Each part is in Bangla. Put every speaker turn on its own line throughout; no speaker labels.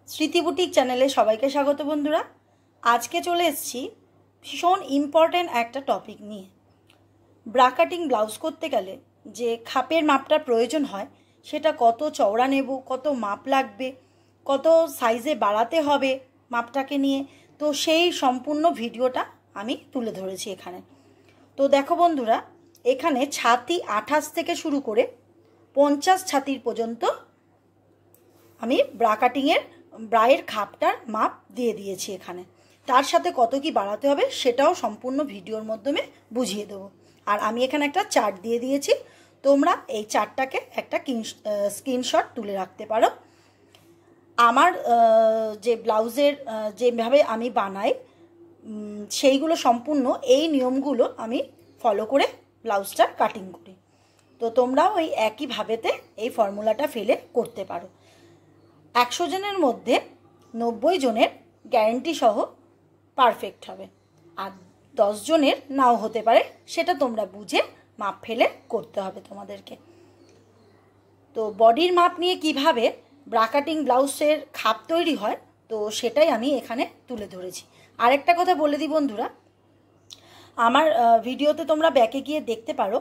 স্মৃতি বুটিক চ্যানেলে সবাইকে স্বাগত বন্ধুরা। আজকে চলে এসেছি ভীষণ ইম্পর্টেন্ট একটা টপিক নিয়ে। ব্রা কাটিং ব্লাউজ করতে গেলে যে খাপের মাপটা প্রয়োজন হয় সেটা কত চওড়া নেব, কত মাপ লাগবে, কত সাইজে বাড়াতে হবে মাপটাকে নিয়ে, তো সেই সম্পূর্ণ ভিডিওটা আমি তুলে ধরেছি এখানে। তো দেখো বন্ধুরা, এখানে ছাতি 28 থেকে শুরু করে 50 ছাতির পর্যন্ত আমি ব্রায়ের খাপটার মাপ দিয়ে দিয়েছি এখানে। তার সাথে কত কি বাড়াতে হবে সেটাও সম্পূর্ণ ভিডিওর মাধ্যমে বুঝিয়ে দেবো। আর আমি এখানে একটা চার্ট দিয়ে দিয়েছি, তোমরা এই চার্টটাকে একটা স্ক্রিনশট তুলে রাখতে পারো। আমার যে ব্লাউজের যেভাবে আমি বানাই সেইগুলো সম্পূর্ণ এই নিয়মগুলো আমি ফলো করে ব্লাউজটা কাটিং করি। তো তোমরাও ওই একইভাবেতে এই ফর্মুলাটা ফেলে করতে পারো। 100 জনের মধ্যে 90 জনের গ্যারেন্টি সহ পারফেক্ট হবে, আর 10 জনের নাও হতে পারে, সেটা তোমরা বুঝে মাপ ফেলে করতে হবে তোমাদেরকে। তো বডির মাপ নিয়ে কিভাবে ব্রা কাটিং ব্লাউজের খাপ তৈরি হয় তো সেটাই আমি এখানে তুলে ধরেছি। আরেকটা কথা বলে দিই বন্ধুরা, আমার ভিডিওতে তোমরা ব্যাকে গিয়ে দেখতে পারো,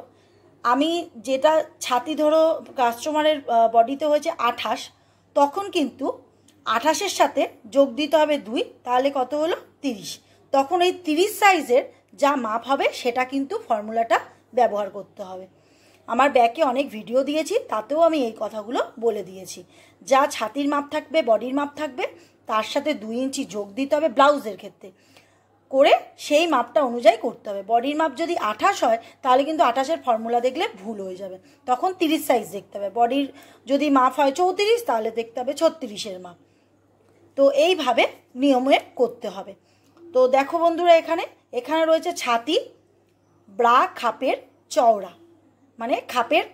আমি যেটা ছাতি ধরো কাস্টমারের বডিতে হয়েছে 28, তখন কিন্তু 28-এর সাথে যোগ দিতে হবে 2, তাহলে কত হলো 30। তখন এই 30 সাইজের যা মাপ হবে সেটা কিন্তু ফর্মুলাটা ব্যবহার করতে হবে। আমার ব্যাকে অনেক ভিডিও দিয়েছি, তাতেও আমি এই কথাগুলো বলে দিয়েছি। যা ছাতির মাপ থাকবে, বডির মাপ থাকবে, তার সাথে 2 ইঞ্চি যোগ দিতে হবে ব্লাউজের ক্ষেত্রে, করে সেই মাপটা অনুযায়ী করতে হবে। বডির মাপ যদি 28 হয় তাহলে কিন্তু 28-এর ফর্মুলা দেখলে ভুল হয়ে যাবে, তখন 30 সাইজ দেখতে হবে। বডির যদি মাপ হয় 34 তাহলে দেখতে হবে 36-এর মাপ। তো এইভাবে নিয়মে করতে হবে। তো দেখো বন্ধুরা, এখানে রয়েছে ছাতি, ব্রা খাপের চওড়া, মানে খাপের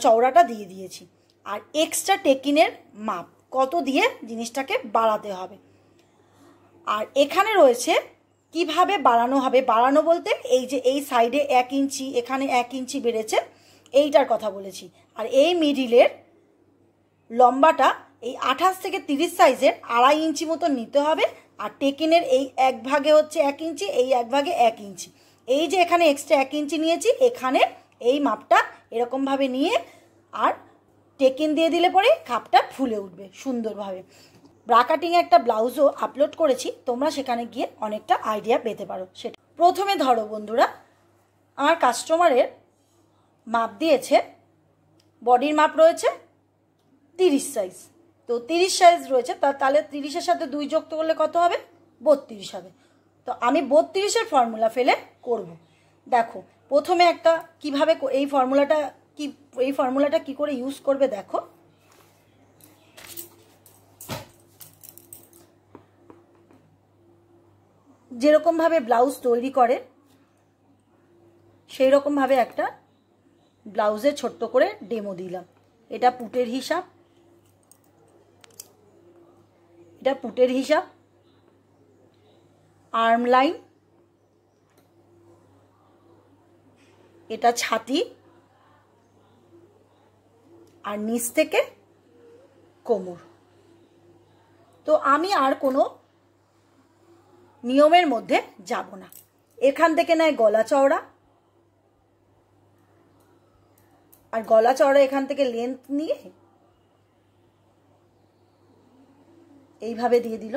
চওড়াটা দিয়ে দিয়েছি, আর এক্সট্রা টেকিনের মাপ কত দিয়ে জিনিসটাকে বাড়াতে হবে। আর এখানে রয়েছে কিভাবে বাড়ানো হবে। বাড়ানো বলতে এই যে এই সাইডে 1 ইঞ্চি, এখানে 1 ইঞ্চি বেড়েছে, এইটার কথা বলেছি। আর এই মিডিলের লম্বাটা এই 28 থেকে 30 সাইজের 2.5 ইঞ্চি মতো নিতে হবে। আর টেকিনের এই 1 ভাগে হচ্ছে 1 ইঞ্চি, এই 1 ভাগে 1 ইঞ্চি। এই যে এখানে এক্সট্রা 1 ইঞ্চি নিয়েছি, এখানে এই মাপটা এরকমভাবে নিয়ে আর টেকিন দিয়ে দিলে পরে খাপটা ফুলে উঠবে সুন্দরভাবে। ব্রা কাটিংয়ে একটা ব্লাউজও আপলোড করেছি, তোমরা সেখানে গিয়ে অনেকটা আইডিয়া পেতে পারো। সেটা প্রথমে ধরো বন্ধুরা, আমার কাস্টমারের মাপ দিয়েছে, বডির মাপ রয়েছে 30 সাইজ, তো 30 সাইজ রয়েছে, তাহলে 30-এর সাথে 2 যোগ করলে কত হবে? 32 হবে। তো আমি 32-এর ফর্মুলা ফেলে করব। দেখো প্রথমে একটা কিভাবে এই ফর্মুলাটা কি করে ইউজ করবে দেখো। যেরকমভাবে ব্লাউজ তৈরি করে সেই রকমভাবে একটা ব্লাউজে ছোট্ট করে ডেমো দিলাম। এটা পুটের হিসাব, আর্ম লাইন, এটা ছাতি, আর নিচ থেকে কোমর। তো আমি আর কোনো নিয়মের মধ্যে যাব না। এখান থেকে নেয় গলা চওড়া, আর গলা চওড়া এখান থেকে লেন্থ নিয়ে এইভাবে দিয়ে দিল।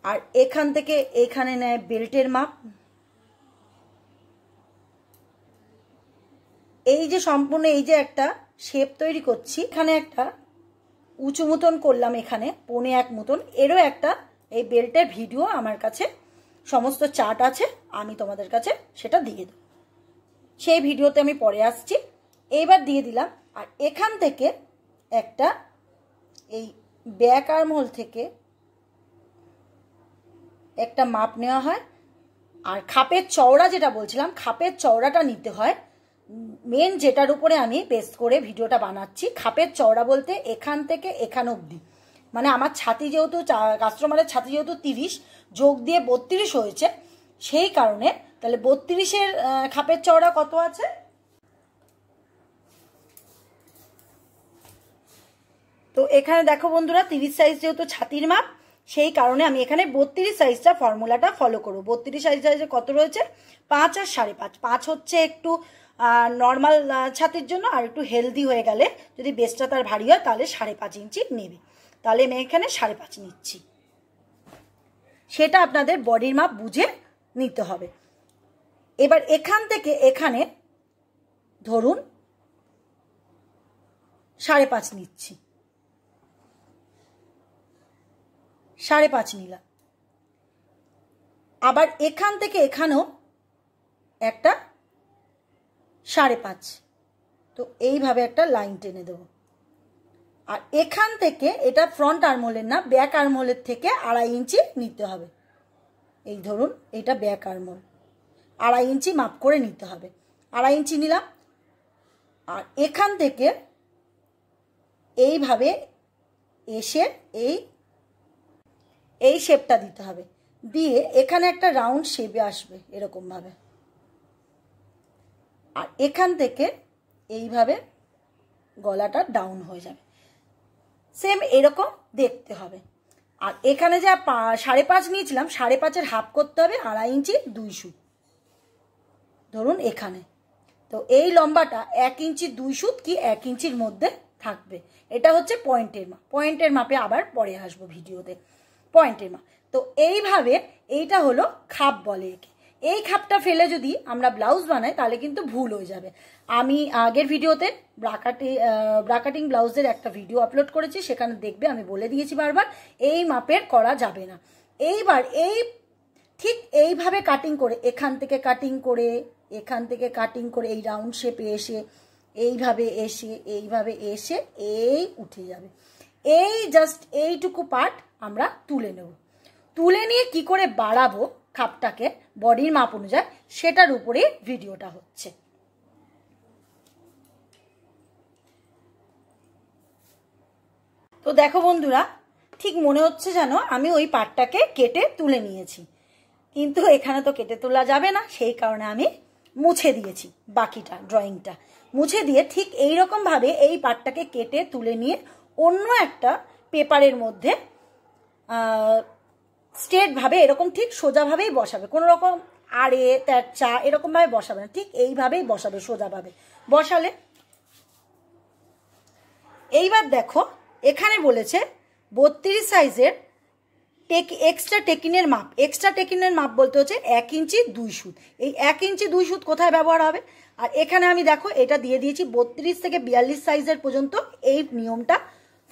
আর এখান থেকে এখানে নেয় বেল্টের মাপ। এই যে সম্পূর্ণ এই যে একটা শেপ তৈরি করছি, এখানে একটা উঁচু মতন করলাম, এখানে 1.25 মতন, এরও একটা এই বেল্টের ভিডিও আমার কাছে সমস্ত চার্ট আছে, আমি তোমাদের কাছে সেটা দিয়ে দেব। সেই ভিডিওতে আমি পরে আসছি। এইবার দিয়ে দিলাম। আর এখান থেকে একটা এই ব্যাক আর্মহোল থেকে একটা মাপ নেওয়া হয়। আর খাপের চওড়া যেটা বলছিলাম, খাপের চওড়াটা নিতে হয় মেন, যেটার উপরে আমি বেস করে ভিডিওটা বানাচ্ছি। খাপের চওড়া বলতে এখান থেকে এখান অবধি, মানে আমার ছাতি যেহেতু কাস্টমারের ছাতি যেহেতু 30 যোগ দিয়ে 32 হয়েছে, সেই কারণে তাহলে 32-এর খাপের চওড়া কত আছে? তো এখানে দেখো বন্ধুরা 30 সাইজ যেহেতু ছাতির মাপ, সেই কারণে আমি এখানে 32 সাইজটা ফর্মুলাটা ফলো করবো। 32 সাইজে কত রয়েছে? 5 আর 5.5। 5 হচ্ছে একটু নর্মাল ছাতির জন্য, আর একটু হেলদি হয়ে গেলে যদি বেসটা তার ভারী হয় তাহলে 5.5 ইঞ্চি নেবে। তাহলে আমি এখানে 5.5 নিচ্ছি। সেটা আপনাদের বডির মাপ বুঝে নিতে হবে। এবার এখান থেকে এখানে ধরুন 5.5 নিচ্ছি, 5.5 নিলাম। আবার এখান থেকে এখানেও একটা 5.5, তো এইভাবে একটা লাইন টেনে দেব। আর এখান থেকে এটা ফ্রন্ট আর্মহোলের না, ব্যাক আর্মহোলের থেকে 2.5 ইঞ্চি নিতে হবে। এই ধরুন এটা ব্যাক আর্মহোল, 2.5 ইঞ্চি মাপ করে নিতে হবে। 2.5 ইঞ্চি নিলাম। আর এখান থেকে এইভাবে এসে এই শেপটা দিতে হবে, দিয়ে এখানে একটা রাউন্ড শেপে আসবে এরকম ভাবে। আর এখান থেকে এইভাবে গলাটা ডাউন হয়ে যাবে, সেম এরকম দেখতে হবে। আর এখানে যা 5.5 নিয়েছিলাম, 5.5-এর হাফ করতে হবে 2.5 ইঞ্চি 2 সুত ধরুন এখানে। তো এই লম্বাটা 1 ইঞ্চি 2 সুত কি 1 ইঞ্চির মধ্যে থাকবে। এটা হচ্ছে পয়েন্টের মাপ। পয়েন্টের মাপে আবার পরে আসবো ভিডিওতে, পয়েন্টের মাপ। তো এইভাবে এইটা হলো খাপ বলে একে। এই খাপটা ফেলে যদি আমরা ব্লাউজ বানাই তাহলে কিন্তু ভুল হয়ে যাবে। আমি আগের ভিডিওতে ব্রাকাটিং ব্লাউজের একটা ভিডিও আপলোড করেছি, সেখানে দেখবে আমি বলে দিয়েছি বারবার এই মাপের করা যাবে না। এইবার ঠিক এইভাবে কাটিং করে এখান থেকে কাটিং করে এই রাউন্ড শেপে এসে এইভাবে এসে এই উঠে যাবে। এই জাস্ট এইটুকু পার্ট আমরা তুলে নেব। তুলে নিয়ে কি করে বাড়াবো খাপটাকে বডির মাপ অনুযায়ী, সেটার উপরে ভিডিওটা হচ্ছে। তো দেখো বন্ধুরা, ঠিক মনে হচ্ছে যেন আমি ওই পার্টটাকে কেটে তুলে নিয়েছি, কিন্তু এখানে তো কেটে তোলা যাবে না, সেই কারণে আমি মুছে দিয়েছি। বাকিটা ড্রয়িংটা মুছে দিয়ে ঠিক এইরকম ভাবে এই পার্টটাকে কেটে তুলে নিয়ে অন্য একটা পেপারের মধ্যে স্ট্রেট ভাবে এরকম ঠিক সোজাভাবেই বসাবে। কোনো রকম আড়ে তেরচা এরকম ভাবে বসাবে না, ঠিক এইভাবেই বসাবে সোজাভাবে। বসালে এইবার দেখো এখানে বলেছে 32 সাইজের এক্সট্রা টেকিনের মাপ। এক্সট্রা টেকিনের মাপ বলতে হচ্ছে 1 ইঞ্চি 2 সুত। এই 1 ইঞ্চি 2 সুত কোথায় ব্যবহার হবে? আর এখানে আমি দেখো এটা দিয়ে দিয়েছি 32 থেকে 42 সাইজের পর্যন্ত এই নিয়মটা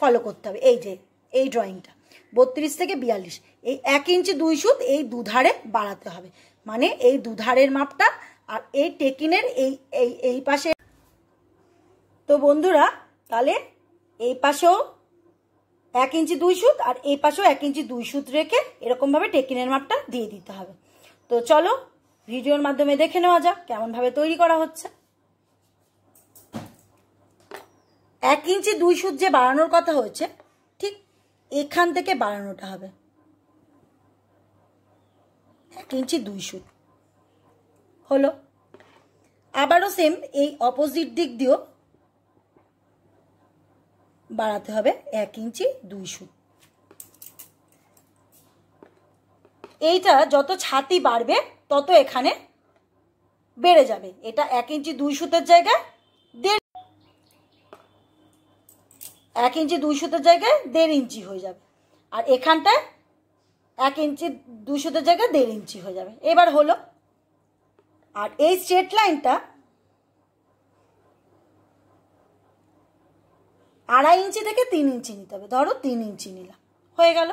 ফলো করতে হবে। এই যে এই ড্রয়িংটা 32 থেকে 42, এই 1 ইঞ্চি 2 সুত এই দুধারে বাড়াতে হবে, মানে এই দুধারের মাপটা আর এই টেকিনের এই পাশে। তো বন্ধুরা তাহলে এই পাশেও 1 ইঞ্চি 2 সুত আর এই পাশেও 1 ইঞ্চি 2 সুত রেখে এরকমভাবে টেকিনের মাপটা দিয়ে দিতে হবে। তো চলো ভিডিওর মাধ্যমে দেখে নেওয়া যাক কেমনভাবে তৈরি করা হচ্ছে। 1 ইঞ্চি 2 সুত যে বাড়ানোর কথা হচ্ছে, ঠিক এখান থেকে বাড়ানোটা হবে 1 ইঞ্চি 2 সুত হলো। আবারও সেম এই অপোজিট দিক দিয়েও বাড়াতে হবে 1 ইঞ্চি 2 সুত। এইটা যত ছাতি বাড়বে তত এখানে বেড়ে যাবে। এটা 1 ইঞ্চি 2 সুতের জায়গায় 1 ইঞ্চি 2 সুতের জায়গায় 1.5 ইঞ্চি হয়ে যাবে, আর এখানটায় 1 ইঞ্চি 2 সুতের জায়গায় 1.5 ইঞ্চি হয়ে যাবে। এবার হলো। আর এই স্ট্রেট লাইনটা 2.5 ইঞ্চি থেকে 3 ইঞ্চি নিতে হবে। ধরো 3 ইঞ্চি নিলাম, হয়ে গেল।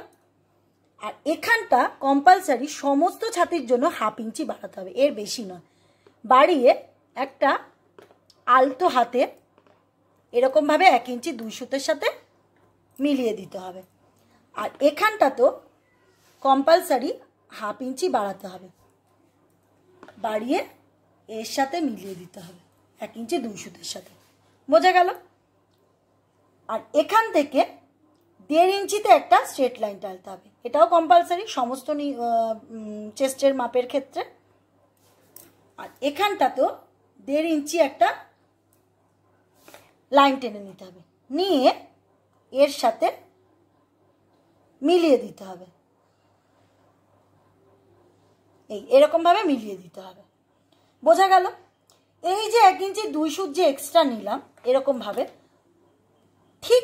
আর এখানটা কম্পালসারি সমস্ত ছাতির জন্য 1/2 ইঞ্চি বাড়াতে হবে, এর বেশি নয়। বাড়িয়ে একটা আলতো হাতে এরকমভাবে 1 ইঞ্চি 2 সুতের সাথে মিলিয়ে দিতে হবে। আর এখানটা তো কম্পালসারি 1/2 ইঞ্চি বাড়াতে হবে, বাড়িয়ে এর সাথে মিলিয়ে দিতে হবে 1 ইঞ্চি 2 সুতের সাথে। বোঝা গেল? আর এখান থেকে 1.5 ইঞ্চিতে একটা স্ট্রেট লাইন টানতে হবে, এটাও কম্পালসারি সমস্ত চেস্টের মাপের ক্ষেত্রে। আর এখানটাতেও 1.5 ইঞ্চি একটা লাইন টেনে নিতে হবে, নিয়ে এর সাথে মিলিয়ে দিতে হবে। এরকমভাবে মিলিয়ে দিতে হবে। বোঝা গেল? এই যে 1 ইঞ্চি 2 সুত যে এক্সট্রা নিলাম এরকমভাবে ঠিক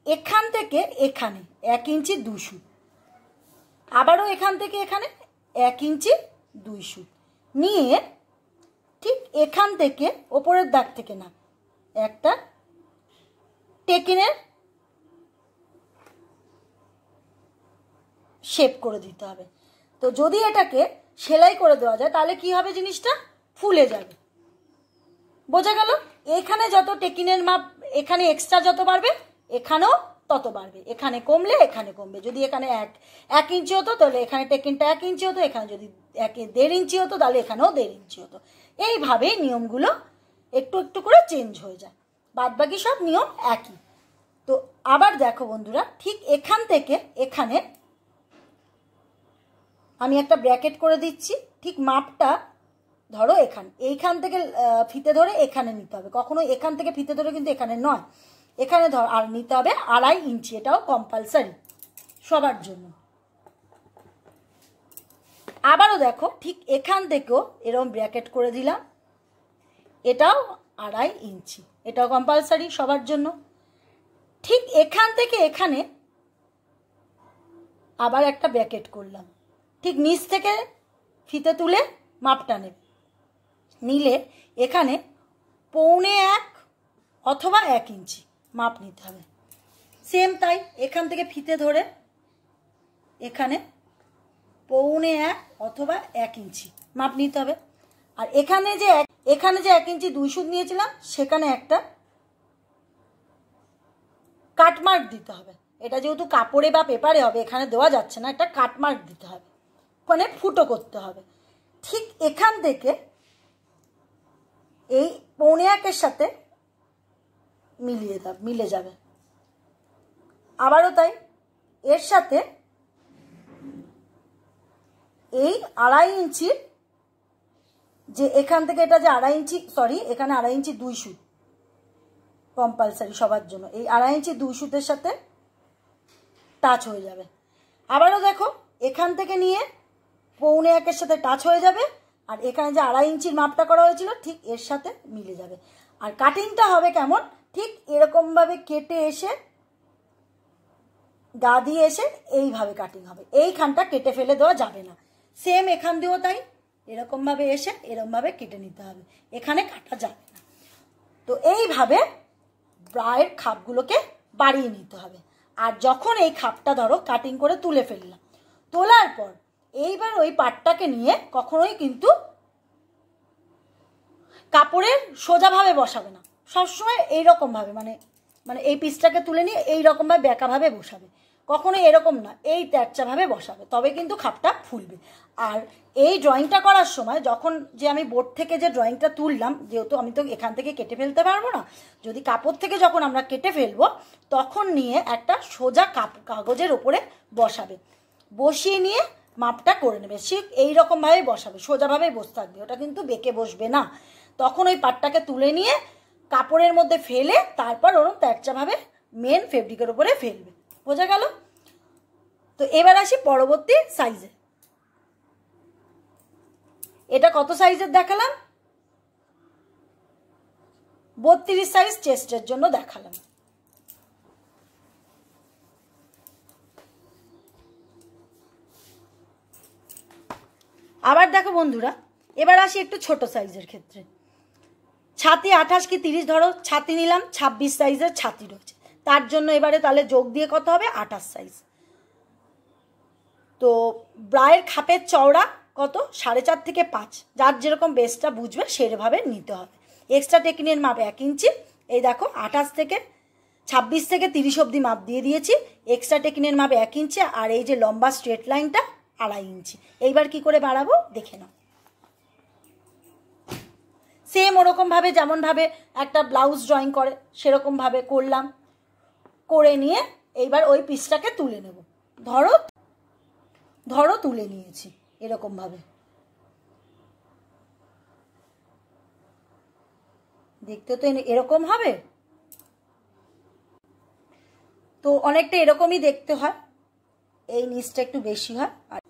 এখান থেকে এখানে 1 ইঞ্চি 2 সুত, আবারও এখান থেকে এখানে 1 ইঞ্চি 2 সুত নিয়ে ঠিক এখান থেকে ওপরের দাগ থেকে না একটা টেকিনের শেপ করে দিতে হবে। তো যদি এটাকে সেলাই করে দেওয়া যায় তাহলে কি হবে, জিনিসটা ফুলে যাবে। বোঝা গেল? এখানে যত টেকিনের মাপ এখানে এক্সট্রা যত বাড়বে এখানেও তত বাড়বে, এখানে কমলে এখানে কমবে। যদি এখানে 1 ইঞ্চি হতো তাহলে এখানে টেকিনটা 1 ইঞ্চি হতো, এখানে যদি 1.5 ইঞ্চি হতো তাহলে এখানেও 1.5 ইঞ্চি হতো। এইভাবেই নিয়মগুলো একটু একটু করে চেঞ্জ হয়ে যায়, বাদবাকি সব নিয়ম একই। তো আবার দেখো বন্ধুরা, ঠিক এখান থেকে এখানে আমি একটা ব্র্যাকেট করে দিচ্ছি। ঠিক মাপটা ধরো এইখান থেকে ফিতে ধরে এখানে নিতে হবে, কখনো এখান থেকে ফিতে ধরে কিন্তু এখানে নয়, এখানে ধর আর নিতে হবে 2.5 ইঞ্চি। এটাও কম্পালসারি সবার জন্য। আবারও দেখো ঠিক এখান থেকেও এরকম ব্র্যাকেট করে দিলাম, এটাও 2.5 ইঞ্চি, এটাও কম্পালসারি সবার জন্য। ঠিক এখান থেকে এখানে আবার একটা ব্র্যাকেট করলাম, ঠিক নিচ থেকে ফিতে তুলে মাপটা নেবে, নিলে এখানে 1.25 অথবা 1 ইঞ্চি মাপ নিতে হবে। সেম তাই এখান থেকে ফিতে ধরে এখানে 1.25 অথবা 1 ইঞ্চি মাপ নিতে হবে। আর এখানে যে 1 ইঞ্চি 2 সুত নিয়েছিলাম সেখানে একটা কাটমার্ক দিতে হবে। এটা যেহেতু কাপড়ে বা পেপারে হবে এখানে দেওয়া যাচ্ছে না, একটা কাটমার্ক দিতে হবে, মানে ফুটো করতে হবে। ঠিক এখান থেকে এই 1.25 সাথে মিলে যাবে। আবারও তাই এর সাথে এই 2.5 ইঞ্চির যে এখান থেকে এটা যে 2.5 ইঞ্চি, সরি এখানে 2.5 ইঞ্চি 2 সুত কম্পালসারি সবার জন্য, এই 2.5 ইঞ্চি 2 সুতের সাথে টাচ হয়ে যাবে। আবারও দেখো এখান থেকে নিয়ে 1.25 সাথে টাচ হয়ে যাবে, আর এখানে যে 2.5 ইঞ্চির মাপটা করা হয়েছিল ঠিক এর সাথে মিলে যাবে। আর কাটিংটা হবে কেমন, ঠিক এরকমভাবে কেটে এসে গা দিয়ে এসে এইভাবে কাটিং হবে, এইখানটা কেটে ফেলে দেওয়া যাবে না। সেম এখান দিয়েও তাই, এরকমভাবে এসে এরকমভাবে কেটে নিতে হবে, এখানে কাটা যাবে না। তো এইভাবে ব্রায়ের খাপগুলোকে বাড়িয়ে নিতে হবে। আর যখন এই খাপটা ধরো কাটিং করে তুলে ফেললাম, তোলার পর এইবার ওই পাটটাকে নিয়ে কখনোই কিন্তু কাপড়ের সোজাভাবে বসাবে না, সবসময় এইরকমভাবে মানে মানে এই পিসটাকে তুলে নিয়ে এইরকমভাবে বেঁকাভাবে বসাবে, কখনো এরকম না, এই তেরচাভাবে বসাবে, তবে কিন্তু খাপটা ফুলবে। আর এই ড্রয়িংটা করার সময় যখন যে আমি বোর্ড থেকে যে ড্রয়িংটা তুললাম, যেহেতু আমি তো এখান থেকে কেটে ফেলতে পারবো না, যদি কাপড় থেকে যখন আমরা কেটে ফেলবো তখন নিয়ে একটা সোজা কাগজের ওপরে বসাবে, বসিয়ে নিয়ে মাপটা করে নেবে। ঠিক এইরকমভাবে বসাবে, সোজাভাবে বসে থাকবে, ওটা কিন্তু বেঁকে বসবে না। তখন ওই পাটটাকে তুলে নিয়ে কাপড়ের মধ্যে ফেলে তারপর ওরকম তেরচাভাবে মেন ফেব্রিকের উপরে ফেলবে। বোঝা গেল? তো এবার আসি পরবর্তী সাইজে। এটা কত সাইজের দেখালাম? 32 সাইজ চেস্টের জন্য দেখালাম। আবার দেখো বন্ধুরা, এবার আসি একটু ছোট সাইজের ক্ষেত্রে। ছাতি 28 কি 30 ধরো ছাতি নিলাম, 26 সাইজের ছাতি রয়েছে, তার জন্য এবারে তাহলে যোগ দিয়ে কত হবে, 28 সাইজ। তো ব্রায়ের খাপের চওড়া কত, 4.5 থেকে 5, যার যেরকম বেসটা বুঝবে সেভাবে নিতে হবে। এক্সট্রা টেকিনের মাপ 1 ইঞ্চি, এই দেখো 28 থেকে 26 থেকে 30 অবধি মাপ দিয়ে দিয়েছি, এক্সট্রা টেকিনের মাপ 1 ইঞ্চি, আর এই যে লম্বা স্ট্রেট লাইনটা 2.5 ইঞ্চি। এইবার কি করে বাড়াবো দেখে নাও। সেম ওরকমভাবে যেমনভাবে একটা ব্লাউজ ড্রয়িং করে সেরকমভাবে করলাম, করে নিয়ে এইবার ওই পিসটাকে তুলে নেব। ধরো তুলে নিয়েছি এরকমভাবে, দেখতে তো এরকম হবে। তো অনেকটা এরকমই দেখতে হয়, এই নিচটা একটু বেশি হয়, আর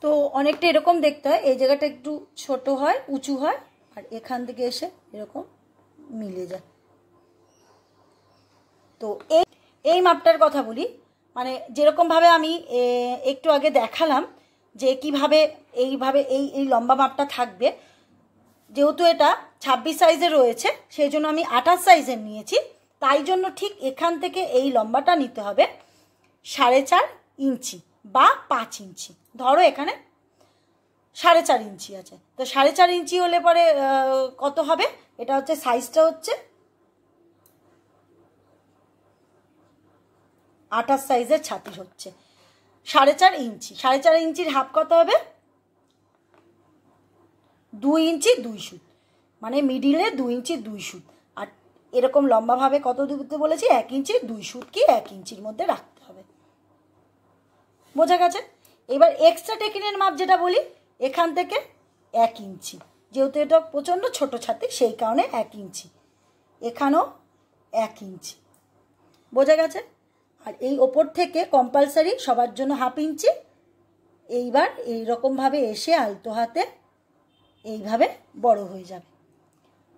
তো অনেকটা এরকম দেখতে হয়, এই জায়গাটা একটু ছোট হয়, উঁচু হয়, আর এখান থেকে এসে এরকম মিলে যায়। তো এই মাপটার কথা বলি, মানে যেরকমভাবে আমি একটু আগে দেখালাম যে কিভাবে এইভাবে এই লম্বা মাপটা থাকবে, যেহেতু এটা 26 সাইজের রয়েছে সেই জন্য আমি 28 সাইজের নিয়েছি, তাই জন্য ঠিক এখান থেকে এই লম্বাটা নিতে হবে 4.5 ইঞ্চি বা 5 ইঞ্চি। ধরো এখানে 4.5 ইঞ্চি আছে, তো 4.5 ইঞ্চি হলে পরে কত হবে, এটা হচ্ছে সাইজটা হচ্ছে 28 সাইজের ছাতি হচ্ছে 4.5 ইঞ্চি। 4.5 ইঞ্চির হাফ কত হবে, 2 ইঞ্চি 2 সুত, মানে মিডিলে 2 ইঞ্চি 2 সুত। আর এরকম লম্বাভাবে কত দিতে বলেছি, 1 ইঞ্চি 2 সুত কি 1 ইঞ্চির মধ্যে রাখতে হবে। বোঝা গেছে? এবার এক্সট্রা টেকিনের মাপ যেটা বলি, এখান থেকে 1 ইঞ্চি, যেহেতু এটা প্রচণ্ড ছোট ছাতি সেই কারণে 1 ইঞ্চি, এখানেও 1 ইঞ্চি। বোঝা গেছে? আর এই ওপর থেকে কম্পালসারি সবার জন্য হাফ ইঞ্চি। এইবার এইরকমভাবে এসে আলতো হাতে এইভাবে বড় হয়ে যাবে,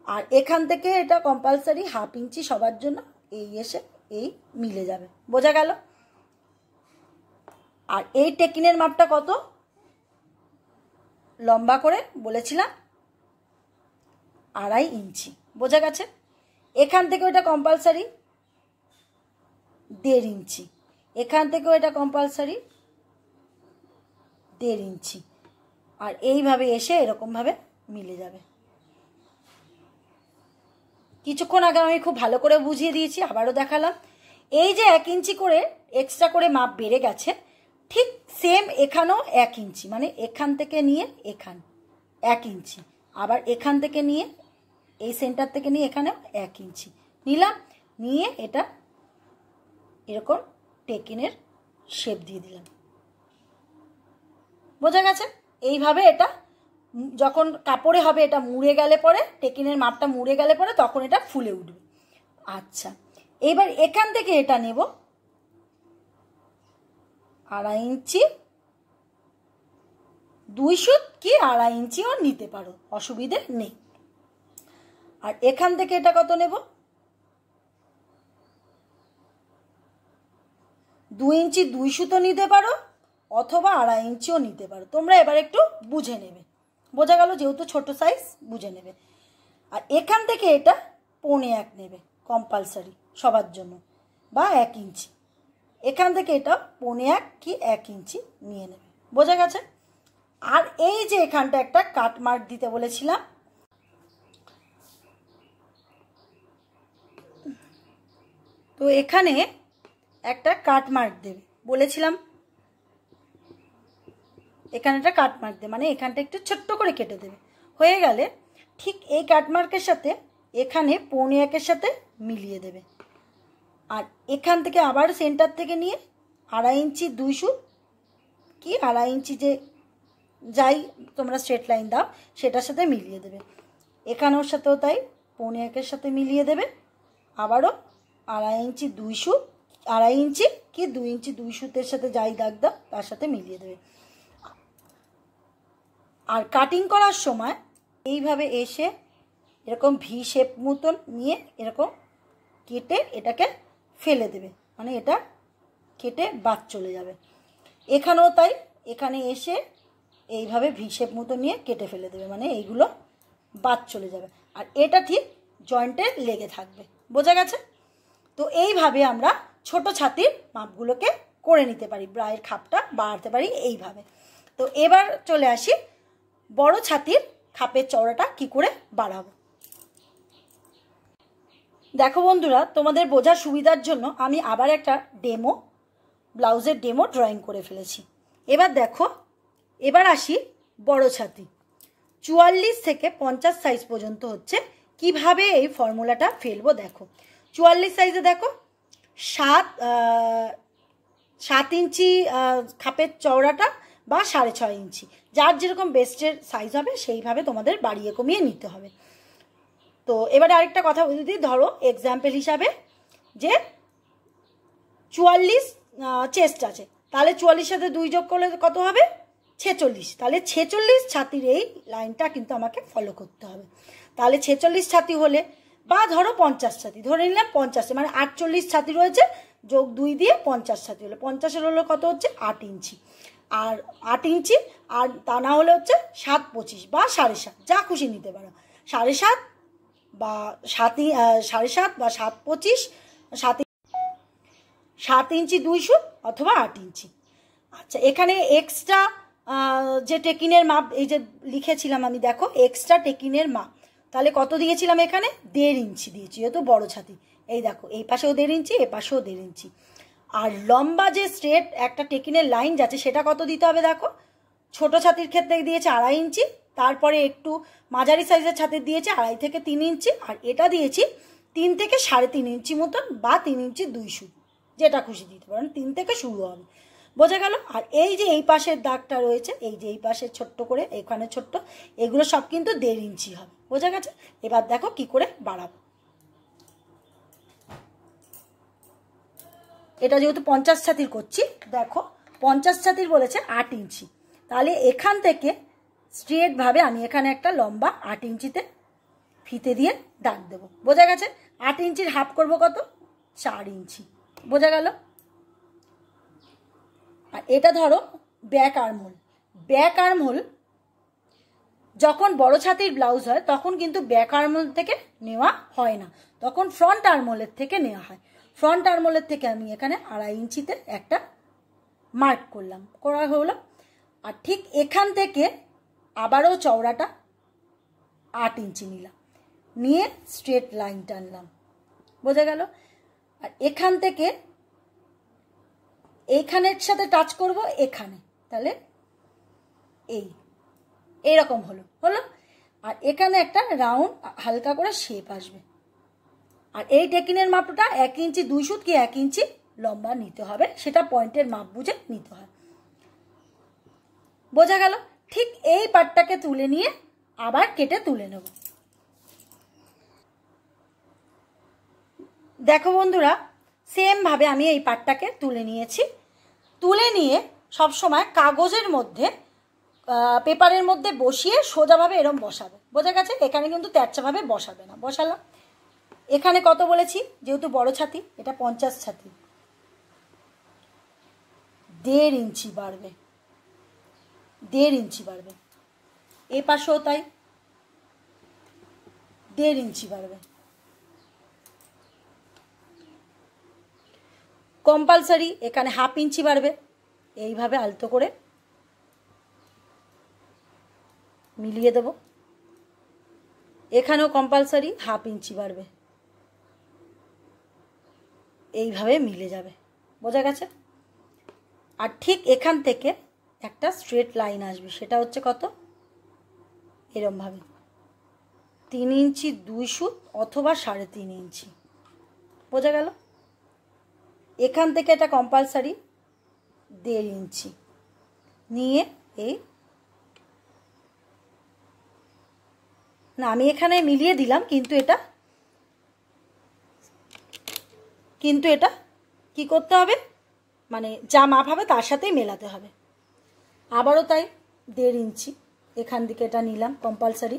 আর এখান থেকে এটা কম্পালসারি হাফ ইঞ্চি সবার জন্য, এই এসে এই মিলে যাবে। বোঝা গেল? আর এই টেকিনের মাপটা কত লম্বা করে বলেছিলাম, 2.5 ইঞ্চি। বোঝা গেছে? এখান থেকে ওটা কম্পালসারি 1.5 ইঞ্চি, এখান থেকেও এটা কম্পালসারি 1.5 ইঞ্চি, আর এইভাবে এসে এরকমভাবে মিলে যাবে। কিছুক্ষণ আগে আমি খুব ভালো করে বুঝিয়ে দিয়েছি, আবারও দেখালাম। এই যে 1 ইঞ্চি করে এক্সট্রা করে মাপ বেড়ে গেছে, ঠিক সেম এখানেও 1 ইঞ্চি, মানে এখান থেকে নিয়ে এখান 1 ইঞ্চি, আবার এখান থেকে নিয়ে এই সেন্টার থেকে নিয়ে এখানেও 1 ইঞ্চি নিলাম, নিয়ে এটা এরকম টেকিনের শেপ দিয়ে দিলাম। বোঝা গেছে? এইভাবে এটা যখন কাপড়ে হবে, এটা মুড়ে গেলে পরে, টেকিনের মাপটা মুড়ে গেলে পরে তখন এটা ফুলে উঠবে। আচ্ছা, এবার এখান থেকে এটা নেব 2.5 ইঞ্চি 2 সুত কি 2.5 ইঞ্চিও নিতে পারো, অসুবিধে নেই। আর এখান থেকে এটা কত নেব, 2 ইঞ্চি 2 সুতও নিতে পারো, অথবা 2.5 ইঞ্চিও নিতে পারো, তোমরা এবার একটু বুঝে নেবে। বোঝা গেল? যেহেতু ছোট সাইজ বুঝে নেবে। আর এখান থেকে এটা 1.25 নেবে কম্পালসারি সবার জন্য, বা 1 ইঞ্চি, এখান থেকে এটা 1.25 কি 1 ইঞ্চি নিয়ে নেবে। বোঝা গেছে? আর এই যে এখানটা একটা কাট মার্ক দিতে বলেছিলাম, তো এখানে একটা কাট মার্ক দেবে বলেছিলাম, এখানে একটা কাট মার্ক দেবে, মানে এখানটা একটু ছোট্ট করে কেটে দেবে। হয়ে গেলে ঠিক এই কাট মার্কের সাথে এখানে 1.25 সাথে মিলিয়ে দেবে, আর এখান থেকে আবার সেন্টার থেকে নিয়ে 2.5 ইঞ্চি 2 সুত কি 2.5 ইঞ্চি যে যাই তোমরা স্ট্রেট লাইন দাও সেটার সাথে মিলিয়ে দেবে। এখানেও সাথেও তাই 1.25 সাথে মিলিয়ে দেবে, আবারও 2.5 ইঞ্চি 2 সুত 2.5 ইঞ্চি কি 2 ইঞ্চি 2 সুতের সাথে যাই দাগ দাও তার সাথে মিলিয়ে দেবে। আর কাটিং করার সময় এইভাবে এসে এরকম ভি শেপ মতন নিয়ে এরকম কেটে এটাকে ফেলে দেবে, মানে এটা কেটে বাদ চলে যাবে। এখানেও তাই, এখানে এসে এইভাবে ভি শেপ মতো নিয়ে কেটে ফেলে দেবে, মানে এইগুলো বাদ চলে যাবে, আর এটা ঠিক জয়েন্টে লেগে থাকবে। বোঝা গেছে? তো এইভাবে আমরা ছোট ছাতির মাপগুলোকে করে নিতে পারি, ব্রায়ের খাপটা বাড়াতে পারি এইভাবে। তো এবার চলে আসি বড় ছাতির খাপের চওড়াটা কি করে বাড়াবো। দেখো বন্ধুরা, তোমাদের বোঝার সুবিধার জন্য আমি আবার একটা ব্লাউজের ডেমো ড্রয়িং করে ফেলেছি। এবার দেখো, এবার আসি বড় ছাতি 44 থেকে 50 সাইজ পর্যন্ত হচ্ছে, কিভাবে এই ফর্মুলাটা ফেলবো। দেখো 44 সাইজে দেখো 7 ইঞ্চি খাপের চওড়াটা বা 6.5 ইঞ্চি, যার যেরকম বেস্টের সাইজ হবে সেইভাবে তোমাদের বাড়িয়ে কমিয়ে নিতে হবে। তো এবারে আরেকটা কথা বলে দিই, ধরো এক্সাম্পল হিসাবে যে 44 চেস্ট আছে, তাহলে 44 সাথে 2 যোগ করলে কত হবে? 46। তাহলে 46 ছাতির এই লাইনটা কিন্তু আমাকে ফলো করতে হবে। তাহলে 46 ছাতি হলে, বা ধরো 50 ছাতি, ধরে নিলাম 50, মানে 48 ছাতি রয়েছে, যোগ 2 দিয়ে 50 ছাতি হলো, 50-এর হলো কত হচ্ছে? 8 ইঞ্চি। আর 8 ইঞ্চি, আর তা না হলে হচ্ছে 7.25 বা 7.5, যা খুশি নিতে পারো, 7.5 বা 7.5 বা 7.25, 7 ইঞ্চি 2 সুত অথবা 8 ইঞ্চি। আচ্ছা, এখানে এক্সট্রা যে টেকিনের মাপ এই যে লিখেছিলাম আমি, দেখো এক্সট্রা টেকিনের মাপ, তাহলে কত দিয়েছিলাম? এখানে 1.5 ইঞ্চি দিয়েছি, যেহেতু বড় ছাতি। এই দেখো, এই পাশেও 1.5 ইঞ্চি, এ পাশেও 1.5 ইঞ্চি। আর লম্বা যে স্ট্রেট একটা টেকিনের লাইন যাচ্ছে, সেটা কত দিতে হবে? দেখো, ছোট ছাতির ক্ষেত্রে দিয়েছে 2.5 ইঞ্চি, তারপরে একটু মাঝারি সাইজের ছাতির দিয়েছে 2.5 থেকে 3 ইঞ্চি, আর এটা দিয়েছি 3 থেকে 3.5 ইঞ্চি মতন, বা 3 ইঞ্চি 2 সুত, যেটা খুশি দিতে পারেন, 3 থেকে শুরু হবে। বোঝা গেল? আর এই যে এই পাশের দাগটা রয়েছে, এই যে এই পাশে ছোট্ট করে, এখানে ছোট্ট, এগুলো সব কিন্তু 1.5 ইঞ্চি হবে। বোঝা গেছে? এবার দেখো কি করে বাড়াবো। এটা যেহেতু 50 ছাতির করছি, দেখো 50 ছাতির বলেছে 8 ইঞ্চি, তাহলে এখান থেকে স্ট্রেটভাবে আমি এখানে একটা লম্বা 8 ইঞ্চিতে ফিতে দিয়ে দাগ দেবো। বোঝা গেছে? 8 ইঞ্চির হাফ করবো কত? 4 ইঞ্চি। বোঝা গেল? আর এটা ধরো ব্যাক আর্মহোল। ব্যাক আর্মহোল যখন বড় ছাতির ব্লাউজ হয়, তখন কিন্তু ব্যাক আর্মহোল থেকে নেওয়া হয় না, তখন ফ্রন্ট আর্মহোলের থেকে নেওয়া হয়। ফ্রন্ট আর্মহোলের থেকে আমি এখানে 2.5 ইঞ্চিতে একটা মার্ক করলাম, করা হলো। আর ঠিক এখান থেকে আবারও চওড়াটা 8 ইঞ্চি নিলাম, নিয়ে স্ট্রেট লাইন টানলাম। বোঝা গেল? আর এখান থেকে এইখানের সাথে টাচ করব এখানে, তাহলে এইরকম হলো। আর এখানে একটা রাউন্ড হালকা করে শেপ আসবে। আর এই টেকিনের মাপটা 1 ইঞ্চি 2 সুত কি 1 ইঞ্চি লম্বা নিতে হবে, সেটা পয়েন্টের মাপ বুঝে নিতে হয়। বোঝা গেল? ঠিক এই পাটটাকে তুলে নিয়ে আবার কেটে তুলে নেব। দেখো বন্ধুরা, সেম ভাবে আমি এই পাটটাকে তুলে নিয়েছি। তুলে নিয়ে সবসময় কাগজের মধ্যে, পেপারের মধ্যে বসিয়ে সোজাভাবে এরম বসাবে। বোঝা গেছে? এখানে কিন্তু তেরচাভাবে বসাবে না। বসালাম। এখানে কত বলেছি? যেহেতু বড় ছাতি, এটা 50 ছাতি, 1.5 ইঞ্চি বাড়বে, 1.5 ইঞ্চি বাড়বে। এ পাশেও তাই, 1.5 ইঞ্চি বাড়বে। কম্পালসারি এখানে 1/2 ইঞ্চি বাড়বে। এইভাবে আলতো করে মিলিয়ে দেব। এখানেও কম্পালসারি 1/2 ইঞ্চি বাড়বে, এইভাবে মিলে যাবে। বোঝা গেছে? আর ঠিক এখান থেকে একটা স্ট্রেট লাইন আসবে, সেটা হচ্ছে কত? এরমভাবে 3 ইঞ্চি 2 সুত অথবা 3.5 ইঞ্চি। বোঝা গেল? এখান থেকে এটা কম্পালসারি 1.5 ইঞ্চি নিয়ে এই, না আমি এখানে মিলিয়ে দিলাম, কিন্তু এটা কি করতে হবে, মানে যা মাপ হবে তার সাথেই মেলাতে হবে। আবারও তাই 1.5 ইঞ্চি এখান থেকে এটা নিলাম কম্পালসারি,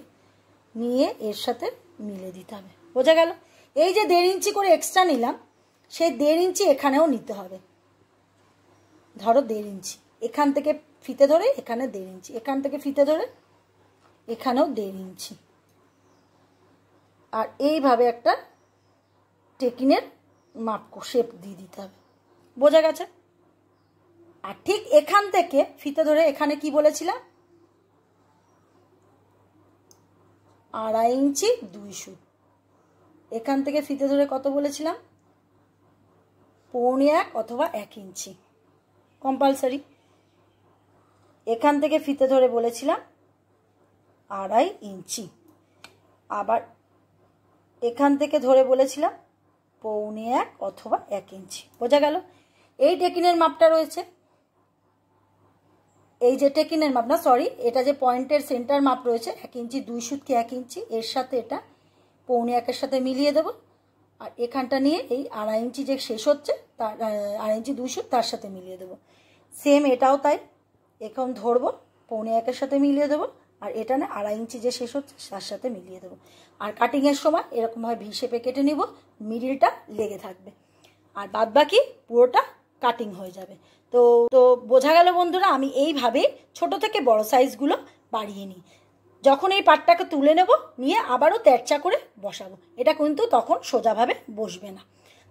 নিয়ে এর সাথে মিলে দিতে হবে। বোঝা গেল? এই যে 1.5 ইঞ্চি করে এক্সট্রা নিলাম, সেই 1.5 ইঞ্চি এখানেও নিতে হবে। ধরো 1.5 ইঞ্চি এখান থেকে ফিতে ধরে, এখানে 1.5 ইঞ্চি, এখান থেকে ফিতে ধরে এখানেও 1.5 ইঞ্চি। আর এইভাবে একটা টেকিনের মাপ শেপ দিয়ে দিতে হবে। বোঝা গেছে? আর ঠিক এখান থেকে ফিতে ধরে, এখানে কি বলেছিলাম? 2.5 ইঞ্চি 2 সুত। এখান থেকে ফিতে ধরে কত বলেছিলাম? 1.25 অথবা 1 ইঞ্চি কম্পালসারি। এখান থেকে ফিতে ধরে বলেছিলাম 2.5 ইঞ্চি। আবার এখান থেকে ধরে বলেছিলাম 1.25 অথবা 1 ইঞ্চি। বোঝা গেল? এই টেকিনের মাপটা রয়েছে, এই যে টেকিনের মাপ, না সরি, এটা যে পয়েন্টের সেন্টার মাপ রয়েছে 1 ইঞ্চি 2 সুত কি 1 ইঞ্চি, এর সাথে এটা 1.25 এর সাথে মিলিয়ে দেব। আর এখানটা নিয়ে এই 2.5 ইঞ্চি যে শেষ হচ্ছে তার 2.5 ইঞ্চি 2 সুত তার সাথে মিলিয়ে দেবো। সেম এটাও তাই, এখন ধরবো 1.25 সাথে মিলিয়ে দেবো, আর এটা না 2.5 ইঞ্চি যে শেষ হচ্ছে তার সাথে মিলিয়ে দেবো। আর কাটিংয়ের সময় এরকমভাবে ভি শেপে কেটে নিব, মিডিলটা লেগে থাকবে, আর বাদ বাকি পুরোটা কাটিং হয়ে যাবে। তো তো বোঝা গেল বন্ধুরা, আমি এইভাবে ছোট থেকে বড় সাইজগুলো বাড়িয়ে নিই। যখন এই পাটটাকে তুলে নেব, নিয়ে আবারও তেরচা করে বসাবো, এটা কিন্তু তখন সোজাভাবে বসবে না।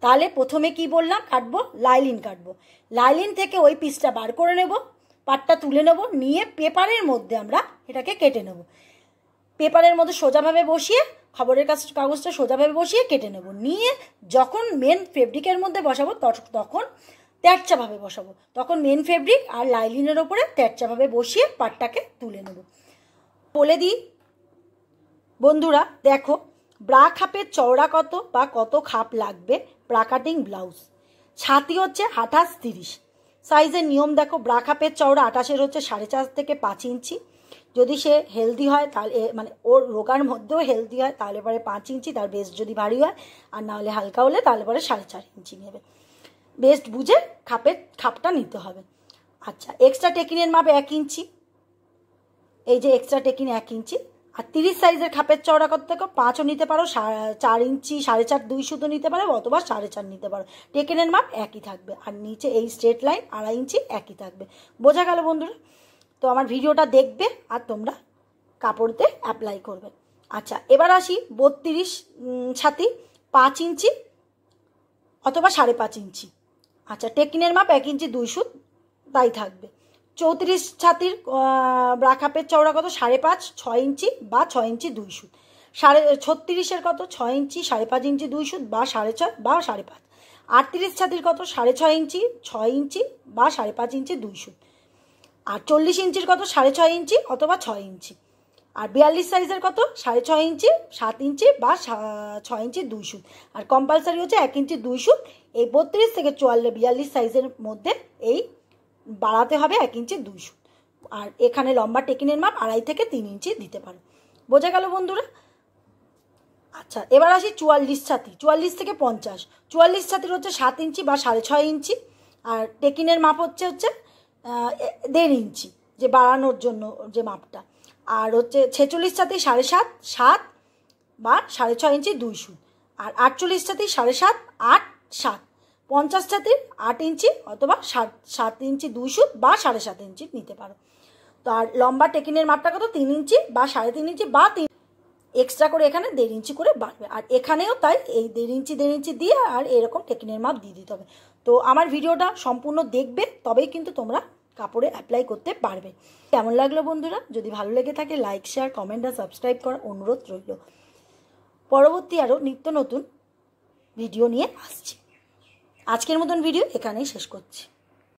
তাহলে প্রথমে কি বললাম, কাটবো লাইলিন, কাটবো লাইলিন থেকে ওই পিসটা বার করে নেব, পাটটা তুলে নেব, নিয়ে পেপারের মধ্যে আমরা এটাকে কেটে নেব। পেপারের মধ্যে সোজাভাবে বসিয়ে, খবরের কাগজটা সোজাভাবে বসিয়ে কেটে নেব, নিয়ে যখন মেন ফেব্রিকের মধ্যে বসাবো তখন তেরচাভাবে বসাবো, তখন মেন ফেব্রিক আর লাইলিনের ওপরে তেরচাভাবে বসিয়ে পাটটাকে তুলে নেব। বলে দিই বন্ধুরা, দেখো ব্রা খাপের চওড়া কত বা কত খাপ লাগবে ব্রা কাটিং ব্লাউজ। ছাতি হচ্ছে 28-30 সাইজের নিয়ম দেখো, ব্রা খাপের চওড়া 28-এর হচ্ছে 4.5 থেকে 5 ইঞ্চি। যদি সে হেলদি হয় তাহলে, মানে ওর রোগার মধ্যেও হেলদি হয়, তাহলে পরে 5 ইঞ্চি, তার বেস্ট যদি ভারী হয় আর না হলে হালকা হলে তাহলে পরে 4.5 ইঞ্চি নেবে। বেস্ট বুঝে খাপটা নিতে হবে। আচ্ছা, এক্সট্রা টেকিনের মাপ 1 ইঞ্চি, এই যে এক্সট্রা টেকিন 1 ইঞ্চি। আর 30 সাইজের খাপের চওড়া কত দেখো, 5ও নিতে পারো, 4 ইঞ্চি 4.5 2 সুতো নিতে পারো, অথবা 4.5 নিতে পারো। টেকিনের মাপ একই থাকবে, আর নিচে এই স্ট্রেট লাইন 2.5 ইঞ্চি একই থাকবে। বোঝা গেল বন্ধুরা? তো আমার ভিডিওটা দেখবে আর তোমরা কাপড়তে অ্যাপ্লাই করবে। আচ্ছা, এবার আসি 32 ছাতি 5 ইঞ্চি অথবা 5.5 ইঞ্চি। আচ্ছা, টেকিনের মাপ 1 ইঞ্চি 2 সুত তাই থাকবে। 34 ছাতির ব্রা খাপের চওড়া কত, 5.5 6 ইঞ্চি বা 6 ইঞ্চি 2 সুত। 36-এর কত, 6 ইঞ্চি 5.5 ইঞ্চি 2 সুত বা 6.5 বা 5.5। 38 ছাতির কত, 6.5 ইঞ্চি 6 ইঞ্চি বা 5.5 ইঞ্চি 2 সুত। আর 40 ইঞ্চির কত, 6.5 ইঞ্চি অথবা 6 ইঞ্চি। আর 42 সাইজের কত, 6.5 ইঞ্চি 7 ইঞ্চি বা 6 ইঞ্চি 2 সুত। আর কম্পালসারি হচ্ছে 1 ইঞ্চি 2 সুত। এই 32 থেকে 42 সাইজের মধ্যে এই বাড়াতে হবে 1 ইঞ্চি 2 সুত। আর এখানে লম্বা টেকিনের মাপ 2.5 থেকে 3 ইঞ্চি দিতে পারো। বোঝা গেল বন্ধুরা? আচ্ছা, এবার আসি 44 ছাতি, 44 থেকে 50। 44 ছাতির হচ্ছে 7 ইঞ্চি বা 6.5 ইঞ্চি। আর টেকিনের মাপ হচ্ছে 1.5 ইঞ্চি, যে বাড়ানোর জন্য যে মাপটা। আর হচ্ছে 46 ছাতি 7.5 7 বা 6.5 ইঞ্চি 2 সুত। আর 48 ছাতি 7.5 8 7। 50 ছাতির 8 ইঞ্চি অথবা 7 ইঞ্চি 2 সুত বা 7.5 ইঞ্চি নিতে পারো। তো আর লম্বা টেকিনের মাপটা কত, 3 ইঞ্চি বা 3.5 ইঞ্চি বা 3 এক্সট্রা করে এখানে 1.5 ইঞ্চি করে বাড়বে। আর এখানেও তাই, এই 1.5 ইঞ্চি দিয়ে আর এরকম টেকিনের মাপ দিয়ে দিতে হবে। তো আমার ভিডিওটা সম্পূর্ণ দেখবে, তবেই কিন্তু তোমরা কাপড়ে অ্যাপ্লাই করতে পারবে। কেমন লাগলো বন্ধুরা? যদি ভালো লেগে থাকে লাইক শেয়ার কমেন্ট আর সাবস্ক্রাইব করার অনুরোধ রইল। পরবর্তী আরও নিত্য নতুন ভিডিও নিয়ে আসছি। আজকের মতন ভিডিও এখানেই শেষ করছি।